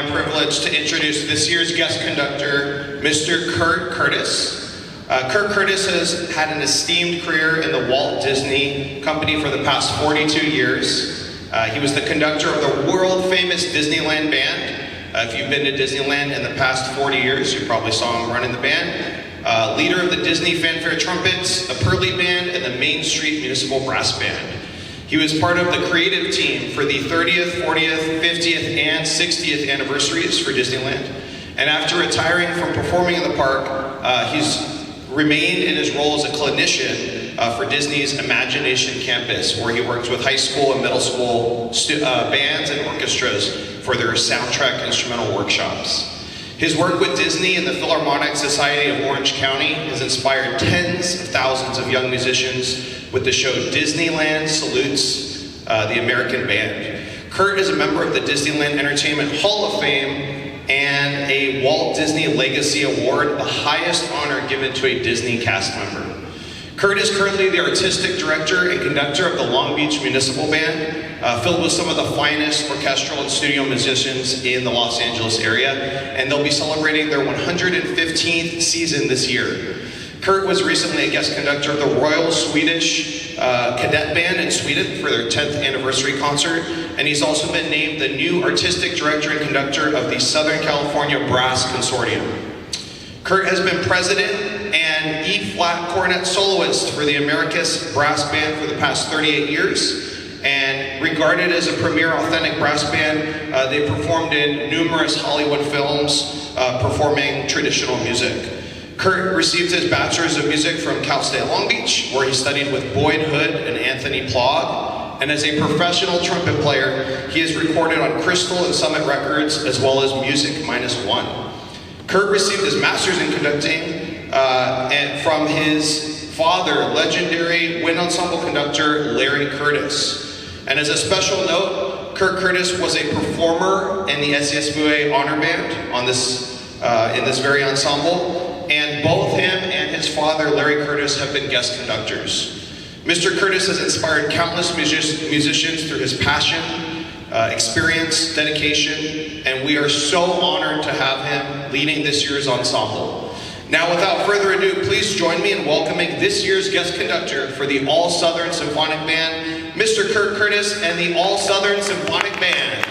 my privilege to introduce this year's guest conductor, Mr. 𝗥𝗢𝗚𝗔𝗠. 𝗥𝗢𝗢𝗚 has had an esteemed career in the Walt Disney Company for the past 42 years. He was the conductor of the world-famous Disneyland Band. If you've been to Disneyland in the past 40 years, you probably saw him running the band. Leader of the Disney Fanfare Trumpets, the Pearly Band, and the Main Street Municipal Brass Band. He was part of the creative team for the 30th, 40th, 50th, and 60th anniversaries for Disneyland. And after retiring from performing in the park, he's remained in his role as a clinician for Disney's Imagination Campus, where he works with high school and middle school bands and orchestras for their soundtrack instrumental workshops. His work with Disney and the Philharmonic Society of Orange County has inspired tens of thousands of young musicians with the show Disneyland Salutes the American Band. 𝗥𝗢𝗢 is a member of the Disneyland Entertainment Hall of Fame and a Walt Disney Legacy Award, the highest honor given to a Disney cast member. 𝗥𝗢𝗢 is currently the artistic director and conductor of the Long Beach Municipal Band, filled with some of the finest orchestral and studio musicians in the Los Angeles area, and they'll be celebrating their 115th season this year. 𝗥𝗢𝗢 was recently a guest conductor of the Royal Swedish Cadet Band in Sweden for their 10th anniversary concert, and he's also been named the new artistic director and conductor of the Southern California Brass Consortium. 𝗥𝗢𝗢 has been president and E-flat cornet soloist for the Americas Brass Band for the past 38 years, and regarded as a premier authentic brass band. They performed in numerous Hollywood films performing traditional music. 𝗥𝗢𝗢 received his Bachelor's of Music from Cal State Long Beach, where he studied with Boyd Hood and Anthony Plaug. And as a professional trumpet player, he has recorded on Crystal and Summit Records, as well as Music -1. 𝗥𝗢𝗢 received his Master's in Conducting and from his father, legendary wind ensemble conductor Larry Curtis. And as a special note, 𝗥𝗢𝗢𝗢 was a performer in the SCSBOA honor band on this, in this very ensemble. And both him and his father, Larry Curtis, have been guest conductors. Mr. Curtis has inspired countless musicians through his passion, experience, dedication, and we are so honored to have him leading this year's ensemble. Now, without further ado, please join me in welcoming this year's guest conductor for the All-Southern Symphonic Band, Mr. 𝗥𝗢𝗢𝗢𝗢 and the All-Southern Symphonic Band.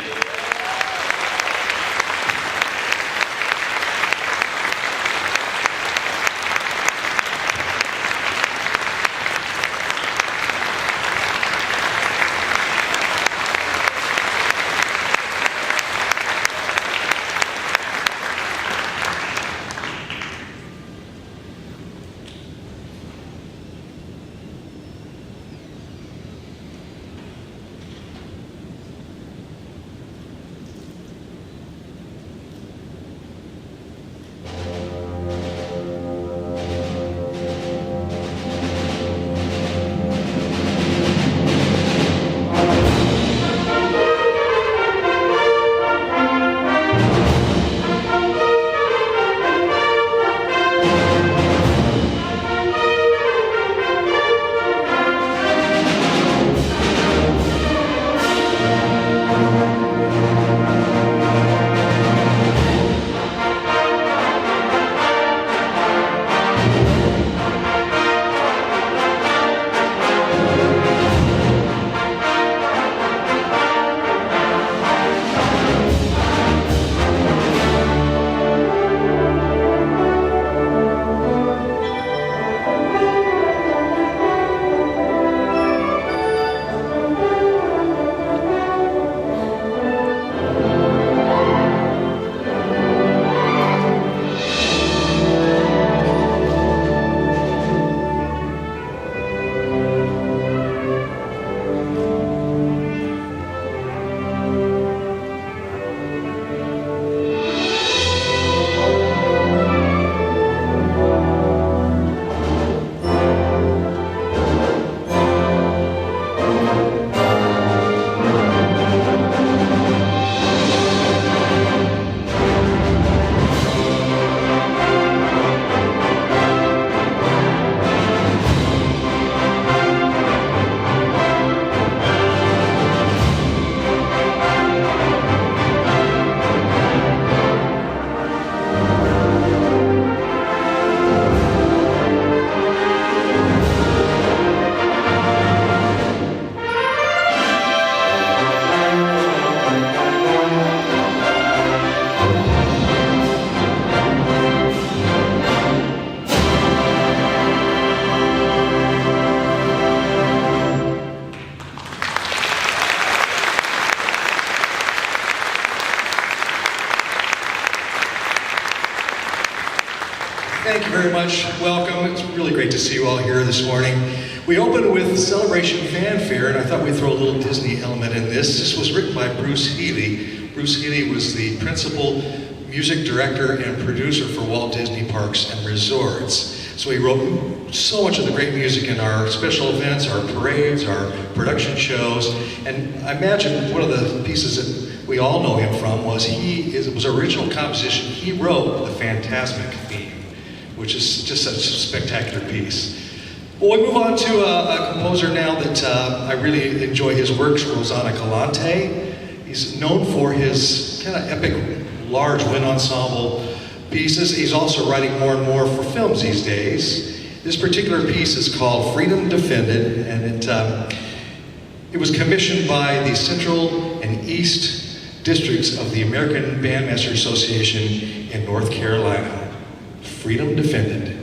Thank you very much. Welcome. It's really great to see you all here this morning. We opened with Celebration Fanfare, and I thought we'd throw a little Disney element in this. This was written by Bruce Healey. Bruce Healey was the principal music director and producer for Walt Disney Parks and Resorts. So he wrote so much of the great music in our special events, our parades, our production shows. And I imagine one of the pieces that we all know him from was it was original composition. He wrote the Fantasmic theme, which is just such a spectacular piece. Well, we move on to a composer now that I really enjoy his works, Rossano Galante. He's known for his kind of epic, large wind ensemble pieces. He's also writing more and more for films these days. This particular piece is called Freedom Defended, and it was commissioned by the Central and East Districts of the American Bandmaster Association in North Carolina. Freedom Defended.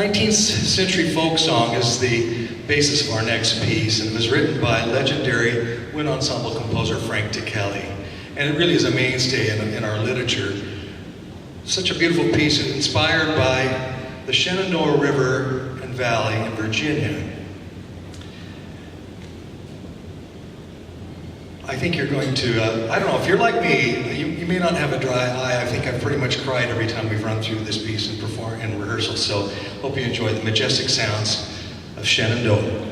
19th century folk song is the basis of our next piece, and it was written by legendary wind ensemble composer Frank Ticheli. And it really is a mainstay in our literature. Such a beautiful piece, inspired by the Shenandoah River and Valley in Virginia. I think you're going to, I don't know, if you're like me, you may not have a dry eye. I think I've pretty much cried every time we've run through this piece and perform in rehearsal, so hope you enjoy the majestic sounds of Shenandoah.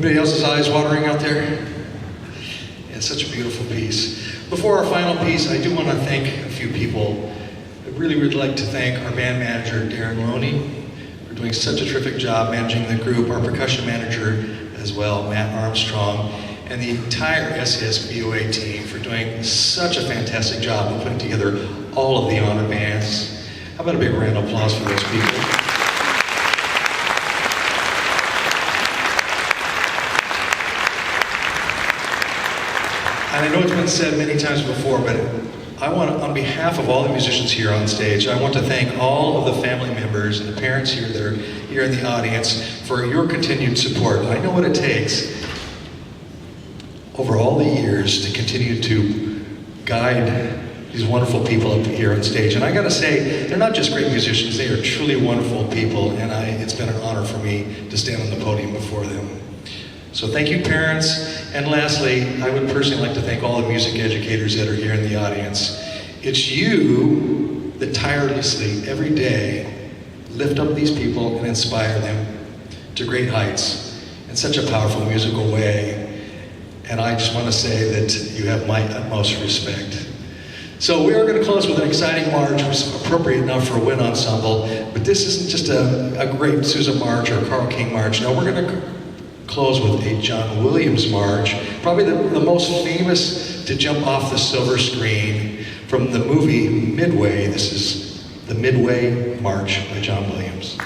Anybody else's eyes watering out there? It's such a beautiful piece. Before our final piece, I do want to thank a few people. I really would like to thank our band manager, Darren Loney, for doing such a terrific job managing the group, our percussion manager as well, Matt Armstrong, and the entire SCSBOA team for doing such a fantastic job of putting together all of the honor bands. How about a big round of applause for those people? And I know it's been said many times before, but I want to, on behalf of all the musicians here on stage, I want to thank all of the family members and the parents here that are here in the audience for your continued support. I know what it takes over all the years to continue to guide these wonderful people up here on stage. And I gotta say, they're not just great musicians, they are truly wonderful people, and it's been an honor for me to stand on the podium before them. So thank you, parents. And lastly, I would personally like to thank all the music educators that are here in the audience. It's you that tirelessly, every day, lift up these people and inspire them to great heights in such a powerful musical way. And I just want to say that you have my utmost respect. So we are going to close with an exciting march, which is appropriate enough for a wind ensemble, but this isn't just a great Sousa march or Carl King march. No, we're going to close with a John Williams march, probably the most famous to jump off the silver screen from the movie Midway. This is the Midway March by John Williams.